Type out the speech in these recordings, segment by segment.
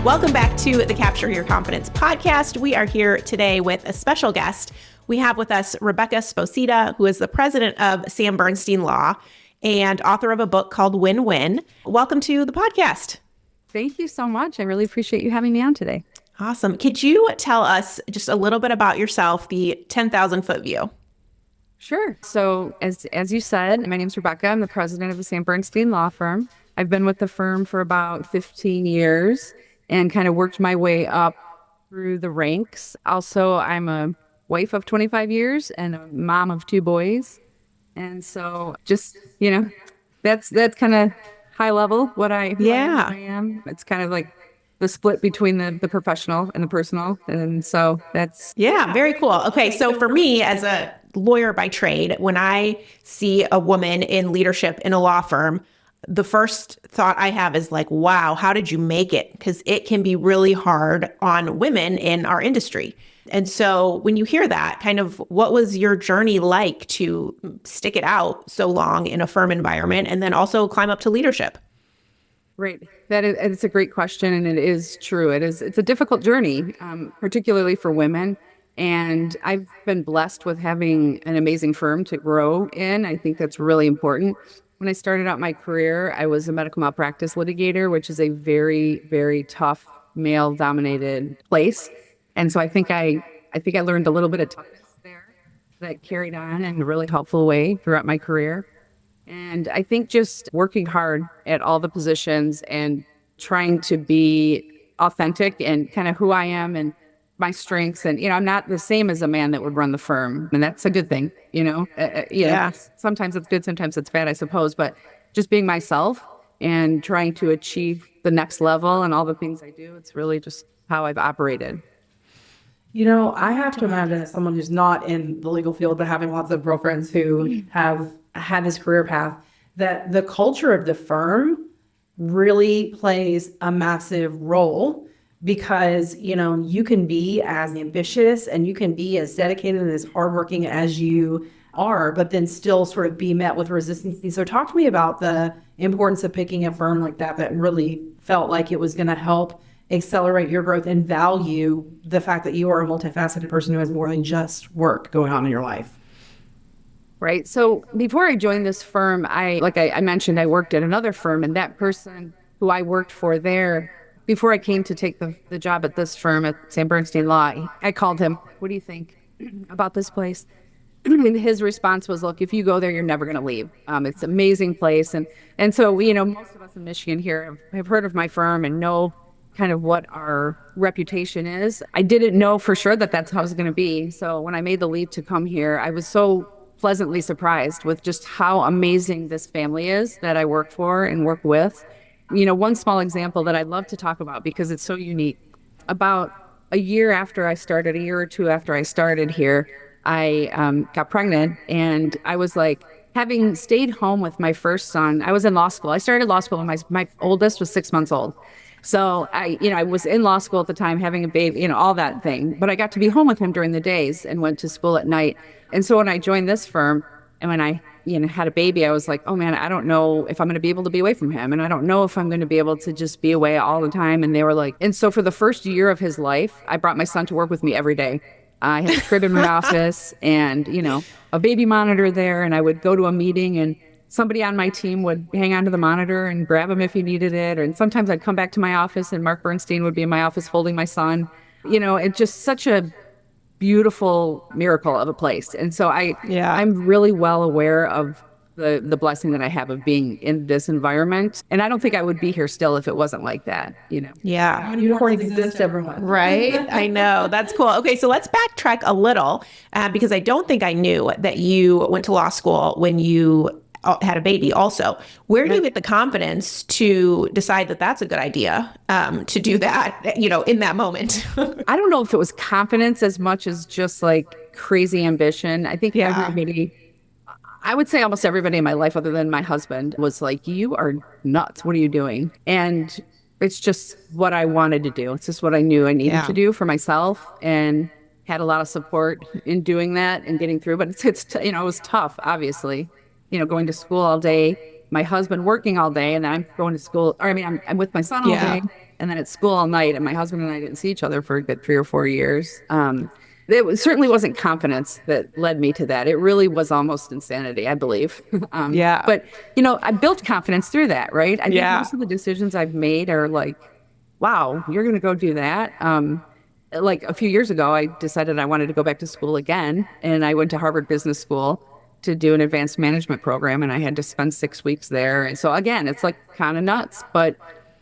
Welcome back to the Capture Your Confidence podcast. We are here today with a special guest. We have with us Rebecca Sposita, who is the president of Sam Bernstein Law and author of a book called Win-Win. Welcome to the podcast. Thank you so much. I really appreciate you having me on today. Awesome. Could you tell us just a little bit about yourself, the 10,000 foot view? Sure. So as you said, my name's Rebecca. I'm the president of the Sam Bernstein Law firm. I've been with the firm for about 15 years and kind of worked my way up through the ranks. Also, I'm a wife of 25 years and a mom of 2 boys. And so just, that's kind of high level what I am. It's kind of like the split between the professional and the personal. And so that's... Yeah, very cool. Okay, so for me as a lawyer by trade, when I see a woman in leadership in a law firm, the first thought I have is like, wow, how did you make it? Because it can be really hard on women in our industry. And so when you hear that, kind of what was your journey like to stick it out so long in a firm environment and then also climb up to leadership? Right. It's a great question. And it is true. It's a difficult journey, particularly for women. And I've been blessed with having an amazing firm to grow in. I think that's really important. When I started out my career, I was a medical malpractice litigator, which is a very, very tough male-dominated place. And so I think I learned a little bit of toughness there that carried on in a really helpful way throughout my career. And I think just working hard at all the positions and trying to be authentic and kind of who I am and my strengths. And, I'm not the same as a man that would run the firm. And that's a good thing, Yeah. Sometimes it's good, sometimes it's bad, I suppose. But just being myself and trying to achieve the next level and all the things I do, it's really just how I've operated. I have to imagine as someone who's not in the legal field, but having lots of girlfriends who have had this career path, that the culture of the firm really plays a massive role because, you can be as ambitious and you can be as dedicated and as hardworking as you are, but then still sort of be met with resistance. So talk to me about the importance of picking a firm like that really felt like it was going to help accelerate your growth and value the fact that you are a multifaceted person who has more than just work going on in your life. Right. So before I joined this firm, I mentioned, I worked at another firm, and that person who I worked for there, before I came to take the job at this firm at Sam Bernstein Law, I called him, what do you think about this place? And his response was, look, if you go there, you're never going to leave. It's an amazing place. And so, most of us in Michigan here have heard of my firm and know kind of what our reputation is. I didn't know for sure that that's how it was going to be. So when I made the leap to come here, I was so pleasantly surprised with just how amazing this family is that I work for and work with. One small example that I'd love to talk about because it's so unique. About a year or two after I started here, I got pregnant, and I was like, having stayed home with my first son, I was in law school. I started law school when my oldest was 6 months old. So I was in law school at the time, having a baby, all that thing. But I got to be home with him during the days and went to school at night. And so when I joined this firm and when I had a baby, I was like, oh man, I don't know if I'm going to be able to be away from him. And I don't know if I'm going to be able to just be away all the time. And they were like, and so for the first year of his life, I brought my son to work with me every day. I had a crib in my office and, a baby monitor there. And I would go to a meeting and somebody on my team would hang onto the monitor and grab him if he needed it. And sometimes I'd come back to my office and Mark Bernstein would be in my office holding my son. It's just such a beautiful miracle of a place. And so I'm really well aware of the blessing that I have of being in this environment. And I don't think I would be here still if it wasn't like that, Yeah. Unicorns exist, everyone. Right? I know. That's cool. Okay, so let's backtrack a little because I don't think I knew that you went to law school when you had a baby also. Where do you get the confidence to decide that that's a good idea to do that, in that moment? I don't know if it was confidence as much as just like crazy ambition. I think everybody, I would say almost everybody in my life other than my husband was like, you are nuts. What are you doing? And it's just what I wanted to do. It's just what I knew I needed to do for myself, and had a lot of support in doing that and getting through. But it was tough, obviously. Going to school all day, my husband working all day, and then I'm going to school, or I mean, I'm with my son all Yeah. day, and then at school all night, and my husband and I didn't see each other for a good 3 or 4 years. Certainly wasn't confidence that led me to that. It really was almost insanity, I believe. Yeah. But, I built confidence through that, right? I think Yeah. most of the decisions I've made are like, wow, you're going to go do that. Like a few years ago, I decided I wanted to go back to school again. And I went to Harvard Business School to do an advanced management program. And I had to spend 6 weeks there. And so again, it's like kind of nuts, but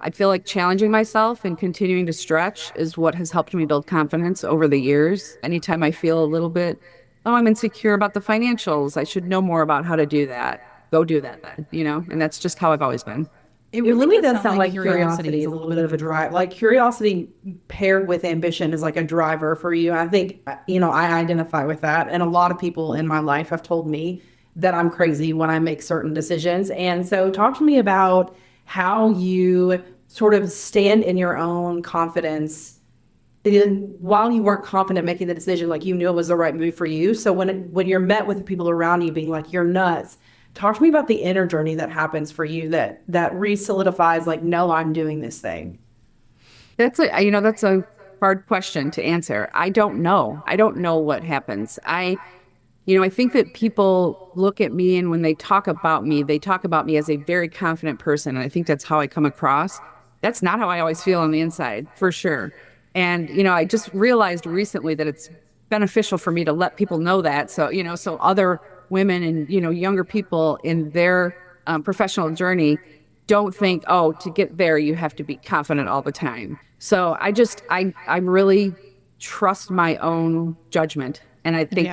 I feel like challenging myself and continuing to stretch is what has helped me build confidence over the years. Anytime I feel a little bit, oh, I'm insecure about the financials, I should know more about how to do that. Go do that then, and that's just how I've always been. It really does sound like curiosity is a little bit of a drive. Like curiosity paired with ambition is like a driver for you. I think, I identify with that. And a lot of people in my life have told me that I'm crazy when I make certain decisions. And so talk to me about how you sort of stand in your own confidence while you weren't confident making the decision, like you knew it was the right move for you. So when you're met with the people around you being like, you're nuts, talk to me about the inner journey that happens for you that re-solidifies like, no, I'm doing this thing. That's a hard question to answer. I don't know. I don't know what happens. I think that people look at me, and when they talk about me as a very confident person. And I think that's how I come across. That's not how I always feel on the inside, for sure. And, I just realized recently that it's beneficial for me to let people know that. So, so other women and, younger people in their professional journey don't think, oh, to get there, you have to be confident all the time. So I really trust my own judgment. And I think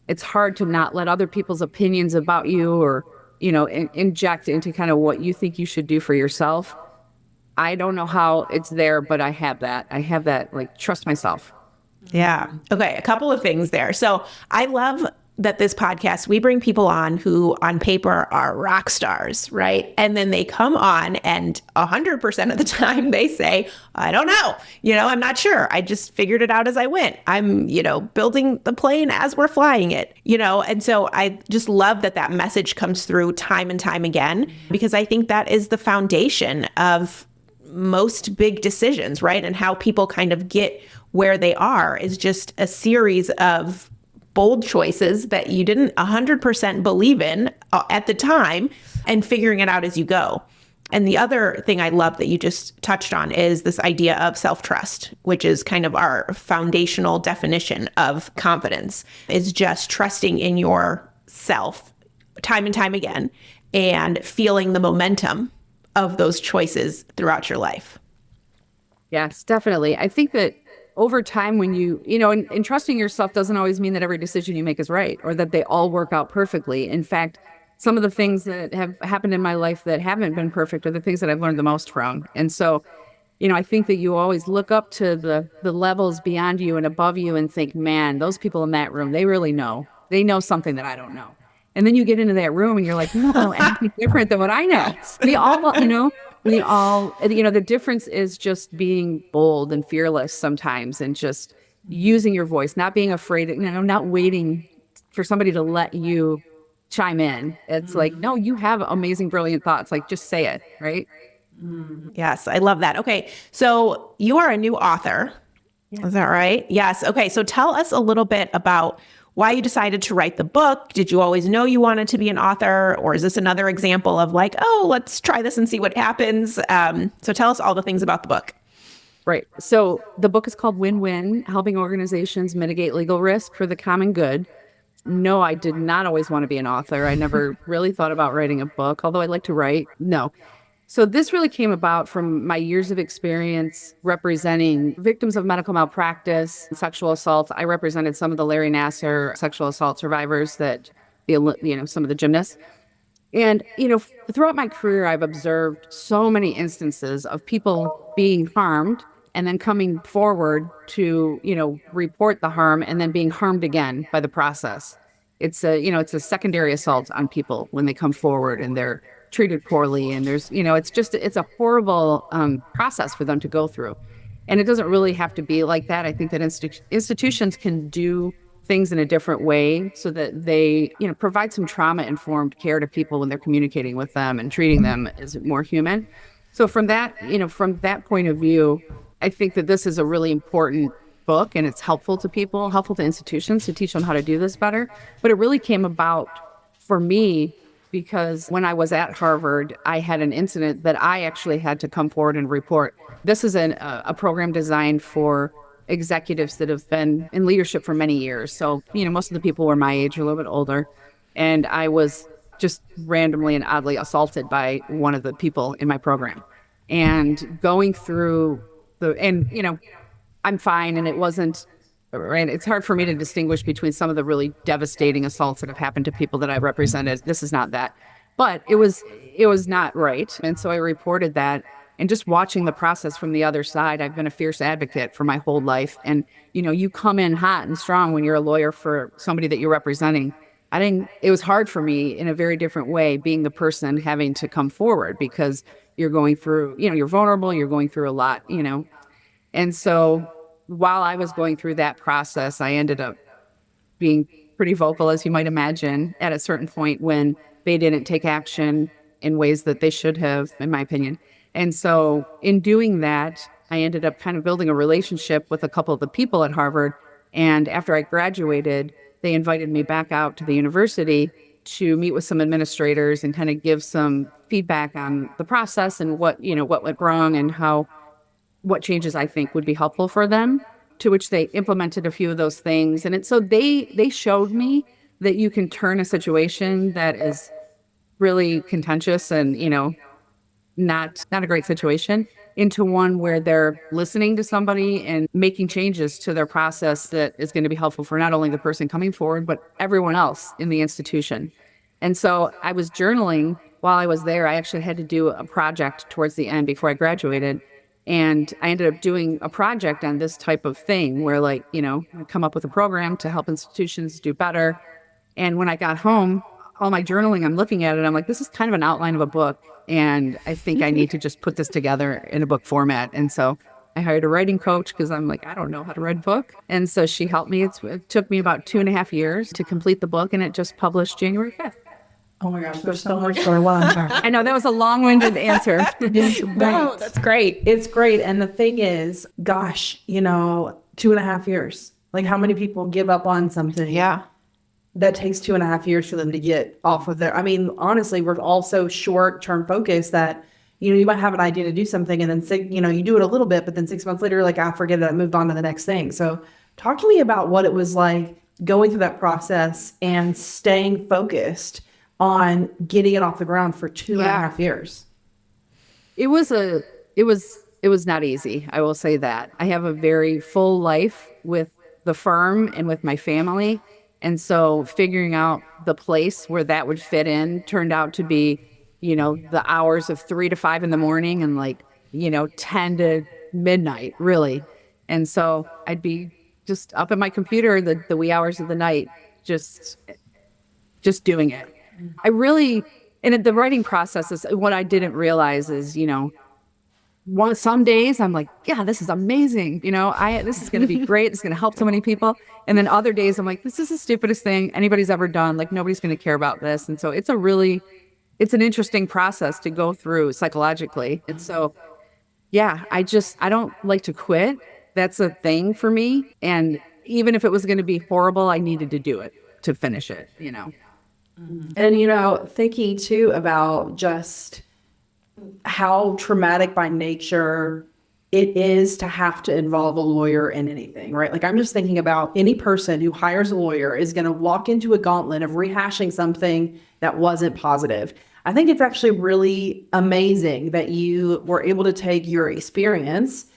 it's hard to not let other people's opinions about you or, inject into kind of what you think you should do for yourself. I don't know how it's there, but I have that. Like, trust myself. Yeah. Okay. A couple of things there. So I love that this podcast, we bring people on who on paper are rock stars, right? And then they come on and 100% of the time they say, I don't know, I'm not sure. I just figured it out as I went. I'm, building the plane as we're flying it, and so I just love that message comes through time and time again, because I think that is the foundation of most big decisions, right? And how people kind of get where they are is just a series of bold choices that you didn't 100% believe in at the time and figuring it out as you go. And the other thing I love that you just touched on is this idea of self-trust, which is kind of our foundational definition of confidence, is just trusting in yourself time and time again and feeling the momentum of those choices throughout your life. Yes, definitely. I think that over time, when and trusting yourself doesn't always mean that every decision you make is right or that they all work out perfectly. In fact, some of the things that have happened in my life that haven't been perfect are the things that I've learned the most from. And so, I think that you always look up to the levels beyond you and above you and think, man, those people in that room, they really know. They know something that I don't know. And then you get into that room and you're like, no, anything different than what I know. We all, the difference is just being bold and fearless sometimes and just using your voice, not being afraid, not waiting for somebody to let you chime in. It's like, no, you have amazing, brilliant thoughts. Like, just say it, right? Yes, I love that. Okay, so you are a new author. Yes. Is that right? Yes. Okay, so tell us a little bit about why you decided to write the book. Did you always know you wanted to be an author? Or is this another example of like, oh, let's try this and see what happens? So tell us all the things about the book. Right. So the book is called Win-Win, Helping Organizations Mitigate Legal Risk for the Common Good. No, I did not always want to be an author. I never really thought about writing a book, although I like to write. No. So this really came about from my years of experience representing victims of medical malpractice and sexual assault. I represented some of the Larry Nassar sexual assault survivors some of the gymnasts. And, throughout my career, I've observed so many instances of people being harmed and then coming forward to, report the harm and then being harmed again by the process. It's a secondary assault on people when they come forward and they're treated poorly. And there's, it's a horrible process for them to go through. And it doesn't really have to be like that. I think that institutions can do things in a different way so that they, provide some trauma-informed care to people when they're communicating with them and treating them as more human. So from that, from that point of view, I think that this is a really important book, and it's helpful to people, helpful to institutions to teach them how to do this better. But it really came about for me because when I was at Harvard, I had an incident that I actually had to come forward and report. This is a program designed for executives that have been in leadership for many years. So, most of the people were my age or a little bit older. And I was just randomly and oddly assaulted by one of the people in my program. And going through I'm fine, and it wasn't, right? It's hard for me to distinguish between some of the really devastating assaults that have happened to people that I've represented. This is not that, but it was not right. And so I reported that, and just watching the process from the other side, I've been a fierce advocate for my whole life. And, you come in hot and strong when you're a lawyer for somebody that you're representing. It was hard for me in a very different way, being the person having to come forward because you're going through, you're vulnerable, you're going through a lot, And so while I was going through that process, I ended up being pretty vocal, as you might imagine, at a certain point when they didn't take action in ways that they should have, in my opinion. And so in doing that, I ended up kind of building a relationship with a couple of the people at Harvard. And after I graduated, they invited me back out to the university to meet with some administrators and kind of give some feedback on the process and what went wrong and what changes I think would be helpful for them, to which they implemented a few of those things. And so they showed me that you can turn a situation that is really contentious and, not a great situation into one where they're listening to somebody and making changes to their process that is going to be helpful for not only the person coming forward, but everyone else in the institution. And so I was journaling while I was there. I actually had to do a project towards the end before I graduated. And I ended up doing a project on this type of thing where I come up with a program to help institutions do better. And when I got home, all my journaling, I'm looking at it, I'm like, this is kind of an outline of a book. And I think I need to just put this together in a book format. And so I hired a writing coach because I'm like, I don't know how to write a book. And so she helped me. It took me about 2.5 years to complete the book, and it just published January 5th. Oh my gosh, there's so much going on. I know that was a long-winded answer. No, that's great. It's great. And the thing is, gosh, 2.5 years. Like, how many people give up on something? Yeah. That takes 2.5 years for them to get off of their, honestly, we're all so short-term focused that, you might have an idea to do something and then, you do it a little bit, but then 6 months later, you're like, I forget it. I moved on to the next thing. So talk to me about what it was like going through that process and staying focused on getting it off the ground for 2.5 years. It was not easy. I will say that. I have a very full life with the firm and with my family. And so figuring out the place where that would fit in turned out to be, the hours of 3 to 5 in the morning and 10 to midnight, really. And so I'd be just up at my computer the wee hours of the night, just doing it. And the writing process is what I didn't realize is, some days I'm like, yeah, this is amazing. This is going to be great. It's going to help so many people. And then other days I'm like, this is the stupidest thing anybody's ever done. Like, nobody's going to care about this. And so it's an interesting process to go through psychologically. And so, yeah, I don't like to quit. That's a thing for me. And even if it was going to be horrible, I needed to do it to finish it, And, thinking too about just how traumatic by nature it is to have to involve a lawyer in anything, right? Like, I'm just thinking about any person who hires a lawyer is going to walk into a gauntlet of rehashing something that wasn't positive. I think it's actually really amazing that you were able to take your experience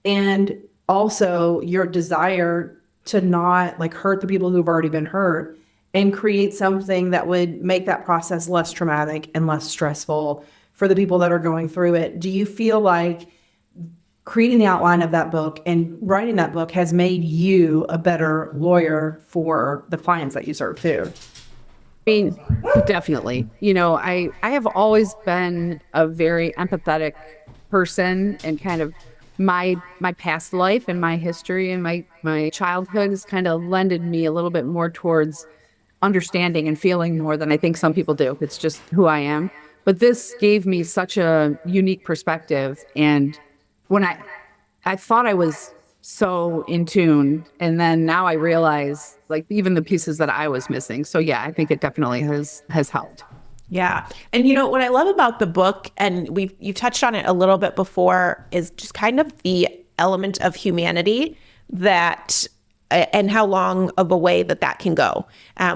and also your desire to not hurt the people who've already been hurt and create something that would make that process less traumatic and less stressful for the people that are going through it. Do you feel like creating the outline of that book and writing that book has made you a better lawyer for the clients that you serve too? Definitely. I have always been a very empathetic person and kind of my past life and my history and my childhood has kind of lended me a little bit more towards understanding and feeling more than I think some people do. It's just who I am. But this gave me such a unique perspective. And when I thought I was so in tune, and then now I realize like even the pieces that I was missing. So yeah, I think it definitely has helped. Yeah. And you know, what I love about the book, and you touched on it a little bit before, is just kind of the element of humanity that and how long of a way that can go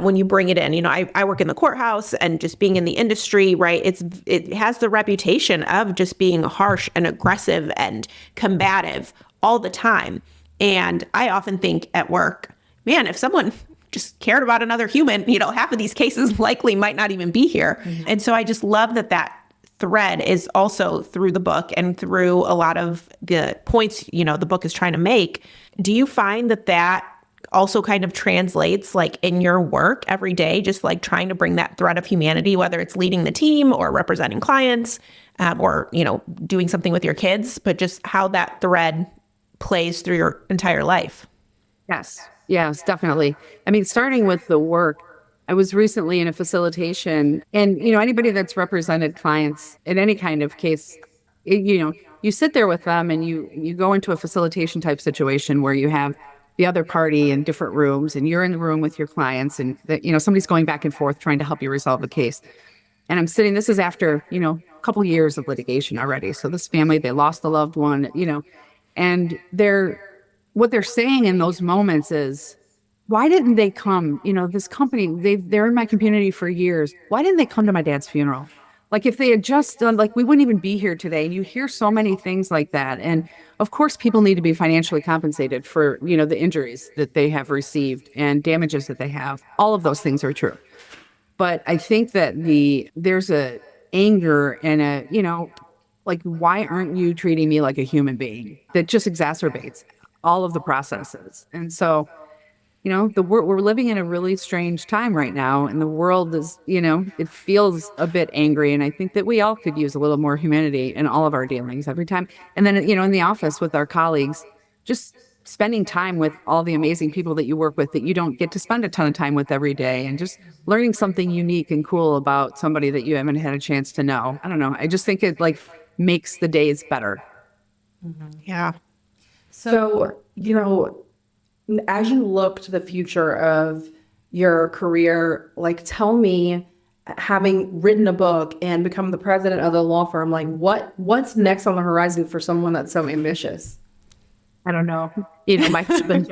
when you bring it in. You know, I work in the courthouse, and just being in the industry, right? It has the reputation of just being harsh and aggressive and combative all the time. And I often think at work, man, if someone just cared about another human, you know, half of these cases likely might not even be here. Mm-hmm. And so I just love that thread is also through the book and through a lot of the points, you know, the book is trying to make. Do you find that also kind of translates like in your work every day, just like trying to bring that thread of humanity, whether it's leading the team or representing clients, or, you know, doing something with your kids, but just how that thread plays through your entire life? Yes, definitely. I mean, starting with the work, I was recently in a facilitation, and, you know, anybody that's represented clients in any kind of case, you know, you sit there with them and you go into a facilitation type situation where you have the other party in different rooms, and you're in the room with your clients, and you know, somebody's going back and forth trying to help you resolve the case. And I'm sitting, this is after, you know, a couple years of litigation already. So this family, they lost a loved one, you know, and what they're saying in those moments is, why didn't they come? You know, this company, they're in my community for years. Why didn't they come to my dad's funeral? Like, if they had just done, like, we wouldn't even be here today. And you hear so many things like that. And of course, people need to be financially compensated for, you know, the injuries that they have received and damages that they have. All of those things are true. But I think that there's a anger and a, you know, like, why aren't you treating me like a human being? That just exacerbates all of the processes. And so, you know, we're living in a really strange time right now, and the world is, you know, it feels a bit angry. And I think that we all could use a little more humanity in all of our dealings every time. And then, you know, in the office with our colleagues, just spending time with all the amazing people that you work with that you don't get to spend a ton of time with every day, and just learning something unique and cool about somebody that you haven't had a chance to know. I don't know. I just think it like makes the days better. Mm-hmm. Yeah. So, you know, as you look to the future of your career, like, tell me, having written a book and become the president of the law firm, like, what's next on the horizon for someone that's so ambitious? I don't know. You know, my husband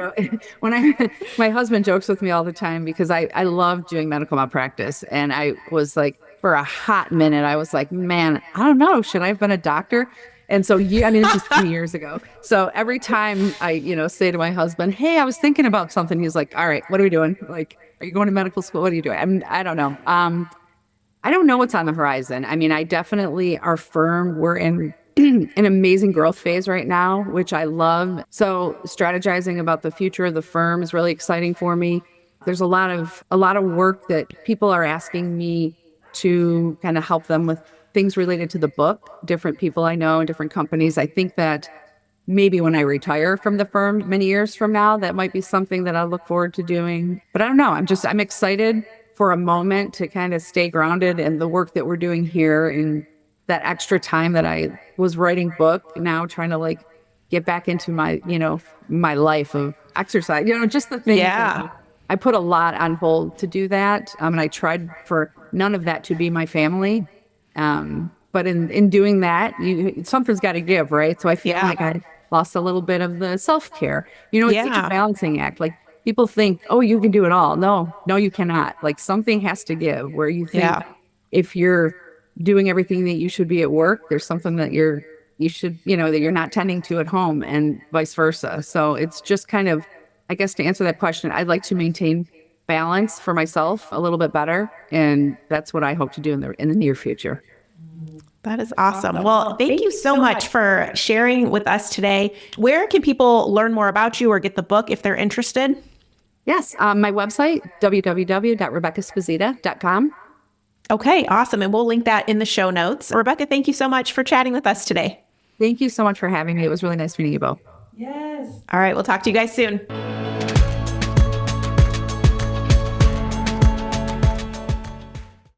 my husband jokes with me all the time, because I love doing medical malpractice, and I was like, for a hot minute, I was like, man, I don't know, should I have been a doctor? And so, yeah, I mean, it's just 2 years ago. So every time I, you know, say to my husband, hey, I was thinking about something, he's like, all right, what are we doing? Like, are you going to medical school? What are you doing? I don't know. I don't know what's on the horizon. I mean, our firm, we're in an amazing growth phase right now, which I love. So strategizing about the future of the firm is really exciting for me. There's a lot of work that people are asking me to kind of help them with things related to the book, different people I know in different companies. I think that maybe when I retire from the firm many years from now, that might be something that I look forward to doing. But I don't know. I'm excited for a moment to kind of stay grounded in the work that we're doing here, and that extra time that I was writing book, now trying to like get back into my, you know, my life of exercise, you know, just the things. Yeah. I put a lot on hold to do that. And I tried for none of that to be my family. But in doing that, something's got to give, right? So I feel like I lost a little bit of the self-care. You know, it's such a balancing act. Like, people think, oh, you can do it all. No, you cannot. Like, something has to give, where you think if you're doing everything that you should be at work, there's something that you should, you know, that you're not tending to at home, and vice versa. So it's just kind of, I guess, to answer that question, I'd like to maintain balance for myself a little bit better. And that's what I hope to do in the near future. That is awesome. Well, thank you so much for sharing with us today. Where can people learn more about you or get the book if they're interested? Yes, my website, www.rebeccasposita.com. Okay, awesome. And we'll link that in the show notes. Rebecca, thank you so much for chatting with us today. Thank you so much for having me. It was really nice meeting you both. Yes. All right. We'll talk to you guys soon.